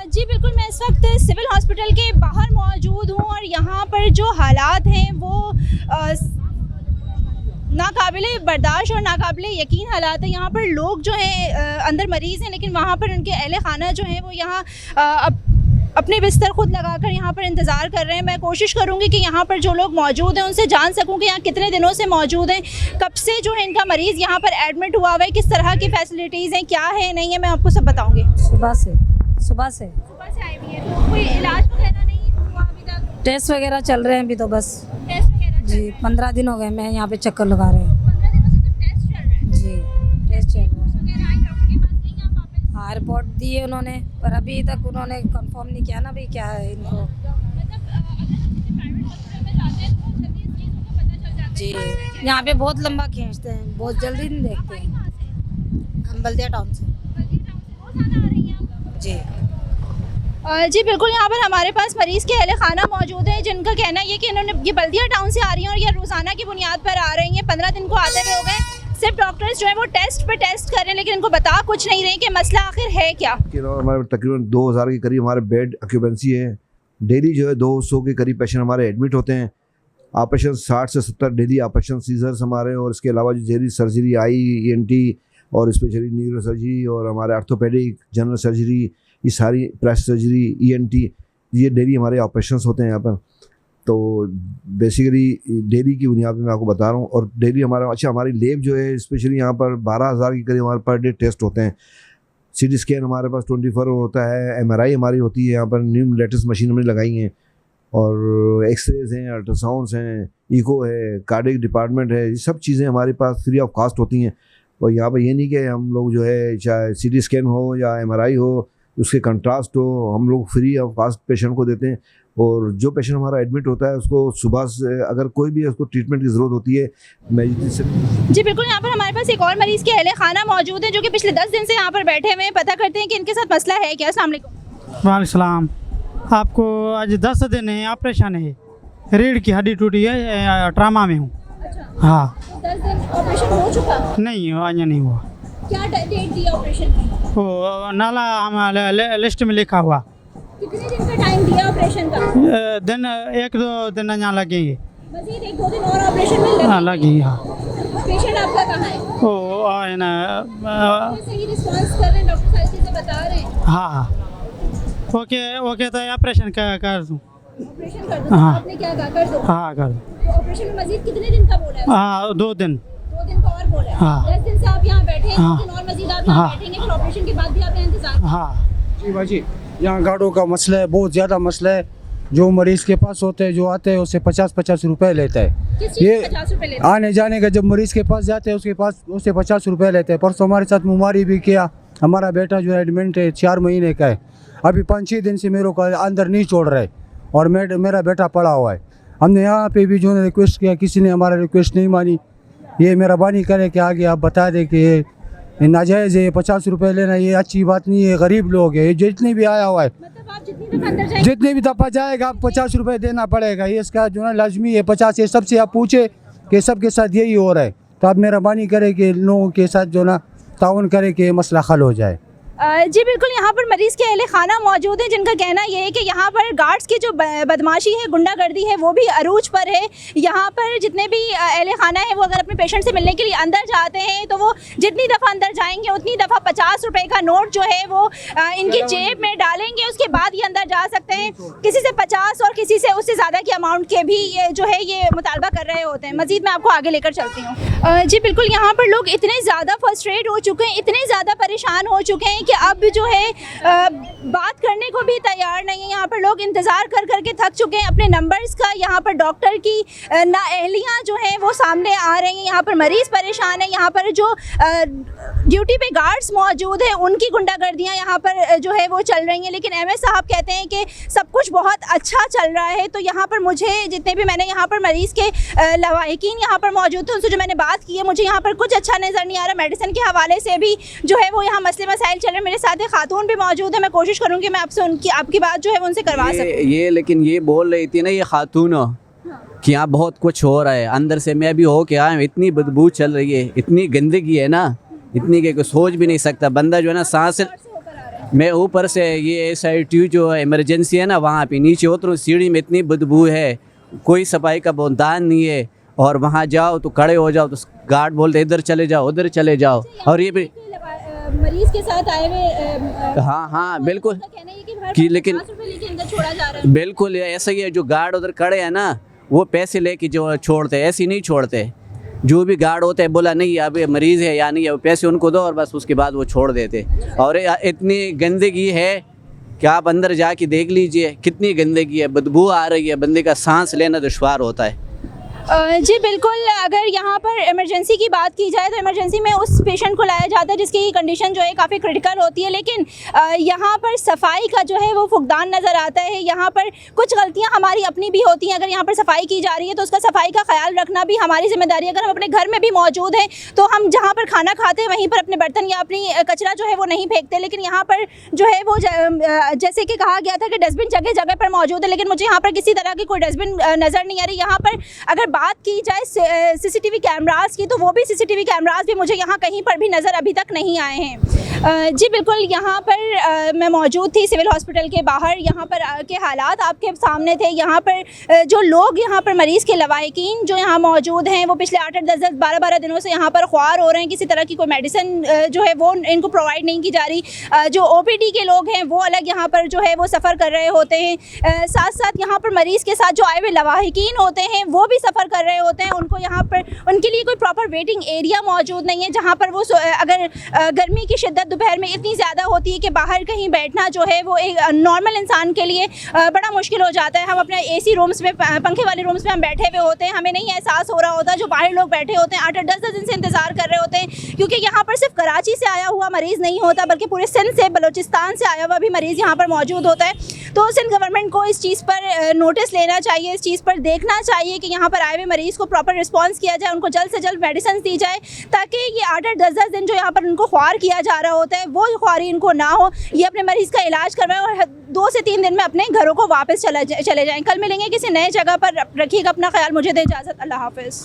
जी बिल्कुल, मैं इस वक्त सिविल हॉस्पिटल के बाहर मौजूद हूँ और यहाँ पर जो हालात हैं वो नाकाबिले बर्दाश्त और नाकाबिले यकीन हालात है। यहाँ पर लोग जो हैं अंदर मरीज़ हैं, लेकिन वहाँ पर उनके अहले खाना जो हैं वो यहाँ अपने बिस्तर खुद लगाकर यहाँ पर इंतज़ार कर रहे हैं। मैं कोशिश करूँगी कि यहाँ पर जो लोग मौजूद हैं उनसे जान सकूँ कि यहाँ कितने दिनों से मौजूद हैं, कब से जो है इनका मरीज़ यहाँ पर एडमिट हुआ हुआ है, किस तरह की फ़ैसिलिटीज़ हैं, क्या है नहीं है, मैं आपको सब बताऊँगी। सुबह से सुबह से आई हुई है, तो कोई इलाज वगैरह नहीं हुआ अभी तक? टेस्ट वगैरह चल रहे हैं अभी तो बस। टेस्ट वगैरह जी 15 दिन हो गए मैं यहाँ पे चक्कर लगा रहे हैं। 15 दिनों से तो टेस्ट चल रहे हैं। जी टेस्ट चल रहा है। वगैरह आई डॉक्टर के पास गई आप वापस? हाँ रिपोर्ट दी है उन्होंने, पर अभी तक उन्होंने कंफर्म नहीं किया ना भाई क्या है इनको। मतलब अगर किसी प्राइवेट हॉस्पिटल में जाते हैं तो जल्दी इस चीज़ को पता चल जाता है। जी यहाँ पे बहुत लंबा खींचते हैं, बहुत जल्दी नहीं देखते हैं। हम बल्दिया टाउन से। जी जी बिल्कुल, यहाँ पर हमारे पास मरीज़ के अहले खाना मौजूद हैं जिनका कहना ये कि इन्होंने ये बल्दिया टाउन से आ रही हैं और ये रोज़ाना की बुनियाद पर आ रही हैं। 15 दिन को आते हुए हो गए। सिर्फ डॉक्टर्स जो है वो टेस्ट पे टेस्ट कर रहे हैं, लेकिन इनको बता कुछ नहीं रहे कि मसला आखिर है क्या। हमारे तकरीबन 2000 के करीब हमारे बेड ऑक्यूपेंसी है। डेली जो है 200 के करीब पेशेंट हमारे एडमिट होते हैं। ऑपरेशन 60 से 70 डेली ऑपरेशन सीजर्स हमारे, और इसके अलावा जो जेरी सर्जरी आई ENT और स्पेशली न्यूरो सर्जरी और हमारे आर्थोपेडिक जनरल सर्जरी, ये सारी प्लास्टिक सर्जरी ENT, ये डेली हमारे ऑपरेशंस होते हैं यहाँ पर। तो बेसिकली डेली की बुनियाद में मैं आपको बता रहा हूँ। और डेली हमारा हमारी लैब जो है स्पेशली यहाँ पर 12,000 के करीब हमारे पर डे टेस्ट होते हैं। CT स्कैन हमारे पास 24 होता है, MRI हमारी होती है यहाँ पर, न्यू लेटेस्ट मशीन हमने लगाई हैं, और एक्सरेज हैं, अल्ट्रासाउंड्स हैं, इको है, कार्डियक डिपार्टमेंट है, ये सब चीज़ें हमारे पास फ्री ऑफ कॉस्ट होती हैं। और यहाँ पर ये नहीं कि हम लोग जो है चाहे CT स्कैन हो या MRI हो, उसके कंट्रास्ट हो, हम लोग फ्री ऑफ कॉस्ट पेशेंट को देते हैं। और जो पेशेंट हमारा एडमिट होता है उसको सुबह से अगर कोई भी उसको ट्रीटमेंट की ज़रूरत होती है मैं जी बिल्कुल, यहाँ पर हमारे पास एक और मरीज़ के अहले खाना मौजूद है जो कि पिछले 10 दिन से यहाँ पर बैठे हुए हैं। पता करते हैं कि इनके साथ मसला है क्या। अस्सलाम वालेकुम। वालेकुम सलाम। आपको आज 10 दिन है, ऑपरेशन है, रीढ़ की हड्डी टूटी है, ट्रामा में हूँ। अच्छा, हाँ। तो 10 दिन ऑपरेशन हो चुका? नहीं आज नहीं हुआ। क्या डेट दी ऑपरेशन की? वो नाला हम लिस्ट में लिखा हुआ। कितने दिन का टाइम दिया ऑपरेशन का? दिन 1-2 दिन यहाँ लगेंगे। मजीद 1-2 दिन और ऑपरेशन में लगेंगे? हाँ लगेंगे। हाँ। पेशेंट आपका कहाँ है? वो है ना। सही रिस्पांस कर रहे हैं, डॉक्टर सारी चीज़ें बता रहे हैं। हाँ ओके तो ऑपरेशन कर दूँ। ऑपरेशन कर दो। हाँ। आपने क्या कहा? कर दो। हाँ कर दूँ। तो ऑपरेशन में मजीद कितने दिन का बोला है? हाँ 2 दिन। 2 दिन का और बोला है। हाँ। 10 दिन से आप यहाँ बैठे हैं, हाँ। 2 दिन और मजीद आप यहाँ हाँ। बैठेंगे, फिर ऑपरेशन के बाद भी आप यहाँ इंतजार करें। हाँ जी भाजी, यहाँ गार्डों का मसला है, बहुत ज़्यादा मसला है। जो मरीज़ के पास होते हैं, जो आते हैं उससे 50-50 रुपए लेता है। किस चीज़ के 50 रुपए लेते हैं? आने जाने का, जब मरीज़ के पास जाते हैं उससे 50 रुपए लेते हैं। परसों हमारे साथ मुमारी भी किया। हमारा बेटा जो एडमिट है 4 महीने का है, अभी 5-6 दिन से मेरे को अंदर नहीं छोड़ रहे, और मेरा बेटा पड़ा हुआ है। हमने यहाँ पे भी जो रिक्वेस्ट किया, किसी ने हमारा रिक्वेस्ट नहीं मानी। ये मेहरबानी करे कि आगे आप बता दें कि ये नाजायज़ है, ये 50 रुपए लेना ये अच्छी बात नहीं है। गरीब लोग है, जितने भी आया हुआ है, मतलब आप जितनी दफा अंदर जाएंगे, जितने भी दफ़ा जाएगा आप 50 रुपए देना पड़ेगा। ये इसका जो है लाजमी है 50 है। सबसे आप पूछे कि सबके साथ यही हो रहा है, तो आप मेहरबानी करें कि लोगों के साथ जो ना ताउन करें कि मसला हल हो जाए। जी बिल्कुल, यहाँ पर मरीज़ के अहले खाना मौजूद है जिनका कहना ये है कि यहाँ पर गार्ड्स की जो बदमाशी है, गुंडागर्दी है, वो भी अरूज पर है। यहाँ पर जितने भी अहले खाना है वो अगर अपने पेशेंट से मिलने के लिए अंदर जाते हैं तो वो जितनी दफ़ा अंदर जाएंगे उतनी दफ़ा 50 रुपए का नोट जो है वो इनकी जेब में डालेंगे, उसके बाद ही अंदर जा सकते हैं। किसी से 50 और किसी से उससे ज़्यादा के अमाउंट के भी ये जो है ये मुतालबा कर रहे होते हैं। मज़ीद मैं आपको आगे लेकर चलती हूँ। जी बिल्कुल, यहाँ पर लोग इतने ज़्यादा फ्रस्ट्रेट हो चुके हैं, इतने ज़्यादा परेशान हो चुके हैं कि अब जो है बात करने को भी तैयार नहीं है। यहाँ पर लोग इंतज़ार कर करके थक चुके हैं अपने नंबर्स का। यहाँ पर डॉक्टर की नाअहलियाँ जो हैं वो सामने आ रही हैं। यहाँ पर मरीज़ परेशान है। यहाँ पर जो ड्यूटी पे गार्ड्स मौजूद हैं उनकी गुंडागर्दियाँ यहाँ पर जो है वो चल रही हैं। लेकिन MS साहब कहते हैं कि सब कुछ बहुत अच्छा चल रहा है। तो यहाँ पर मुझे जितने भी मैंने यहाँ पर मरीज़ के लवाहिकीन यहाँ पर मौजूद थे उनसे जो मैंने बात की है, मुझे यहाँ पर कुछ अच्छा नज़र नहीं आ रहा। मेडिसिन के हवाले से भी जो है वो यहाँ मसले मसाइल चल रहे हैं। मेरे साथ एक खातून भी मौजूद है, मैं कोशिश करूँगी मैं आपसे आपकी बात जो है वो उनसे करवा सकूँ। ये लेकिन ये बोल रही थी ना ये खातून कि यहाँ बहुत कुछ हो रहा है। अंदर से मैं भी हो के आया, इतनी बदबू चल रही है, इतनी गंदगी है ना, इतनी कि सोच भी नहीं सकता बंदा जो है ना। सांस मैं ऊपर से ये SITU जो इमरजेंसी है ना वहाँ पे नीचे उतरूँ, सीढ़ी में इतनी बदबू है, कोई सफाई का बुनियाद नहीं है। और वहाँ जाओ तो खड़े हो जाओ तो गार्ड बोलते इधर चले जाओ, उधर चले जाओ। और ये भी मरीज के साथ आए हुए हाँ बिल्कुल कहना है कि कि लेकिन 50 रुपए लेके अंदर छोड़ा जा रहा है। बिल्कुल ऐसा ही है, जो गार्ड उधर खड़े हैं ना वो पैसे लेके जो छोड़ते, ऐसे ही नहीं छोड़ते। जो भी गार्ड होते हैं बोला नहीं अब ये मरीज़ है या नहीं है, वो पैसे उनको दो और बस उसके बाद वो छोड़ देते। और इतनी गंदगी है कि आप अंदर जाके देख लीजिए कितनी गंदगी है, बदबू आ रही है, बंदे का सांस लेना दुश्वार होता है। जी बिल्कुल, अगर यहाँ पर इमरजेंसी की बात की जाए तो इमरजेंसी में उस पेशेंट को लाया जाता है जिसकी कंडीशन जो है काफ़ी क्रिटिकल होती है, लेकिन यहाँ पर सफाई का जो है वो फुकदान नज़र आता है। यहाँ पर कुछ गलतियाँ हमारी अपनी भी होती हैं। अगर यहाँ पर सफाई की जा रही है तो उसका सफाई का ख्याल रखना भी हमारी जिम्मेदारी है। अगर हम अपने घर में भी मौजूद हैं तो हम जहाँ पर खाना खाते हैं वहीं पर अपने बर्तन या अपनी कचरा जो है वो नहीं फेंकते, लेकिन यहाँ पर जो है वो जैसे कि कहा गया था कि डस्टबिन जगह जगह पर मौजूद है, लेकिन मुझे यहाँ पर किसी तरह की कोई डस्टबिन नज़र नहीं आ रही। यहाँ पर अगर बात की जाए CCTV कैमरास की तो वो भी CCTV कैमरास भी मुझे यहाँ कहीं पर भी नज़र अभी तक नहीं आए हैं। जी बिल्कुल, यहाँ पर मैं मौजूद थी सिविल हॉस्पिटल के बाहर। यहाँ पर के हालात आपके सामने थे। यहाँ पर जो लोग यहाँ पर मरीज़ के लवाहिकीन जो यहाँ मौजूद हैं वो पिछले 8-8, 10-10, 12-12 दिनों से यहाँ पर ख्वार हो रहे हैं। किसी तरह की कोई मेडिसिन जो है वो इनको प्रोवाइड नहीं की जा रही। जो OPD के लोग हैं वो अलग यहाँ पर जो है वो सफ़र कर रहे होते हैं। साथ साथ यहाँ पर मरीज़ के साथ जो आए हुए लवाहिकीन होते हैं वो भी सफ़र कर रहे होते हैं। उनको यहाँ पर उनके लिए कोई प्रॉपर वेटिंग एरिया मौजूद नहीं है जहाँ पर वो अगर गर्मी की शिद्दत दोपहर में इतनी ज़्यादा होती है कि बाहर कहीं बैठना जो है वो एक नॉर्मल इंसान के लिए बड़ा मुश्किल हो जाता है। हम अपने AC रूम्स में, पंखे वाले रूम्स में हम बैठे हुए होते हैं, हमें नहीं एहसास हो रहा होता। जो बाहर लोग बैठे होते हैं 8-8, 10-10 दिन से इंतज़ार कर रहे होते हैं, क्योंकि यहाँ पर सिर्फ कराची से आया हुआ मरीज़ नहीं होता बल्कि पूरे सिंध से, बलूचिस्तान से आया हुआ भी मरीज़ यहाँ पर मौजूद होता है। तो सिंध गवर्नमेंट को इस चीज़ पर नोटिस लेना चाहिए, इस चीज़ पर देखना चाहिए कि यहाँ पर आए हुए मरीज़ को प्रॉपर रिस्पांस किया जाए, उनको जल्द से जल्द मेडिसिन दी जाए, ताकि ये 8-8, 10-10 दिन जो यहाँ पर उनको ख्वार किया जा रहा होता है वो ख्वारी इनको ना हो। ये अपने मरीज़ का इलाज करवाएं और 2 से 3 दिन में अपने घरों को वापस चले जाएं। कल मिलेंगे किसी नए जगह पर। रखिएगा अपना ख्याल। मुझे दे इजाज़त। अल्लाह हाफ़िज़।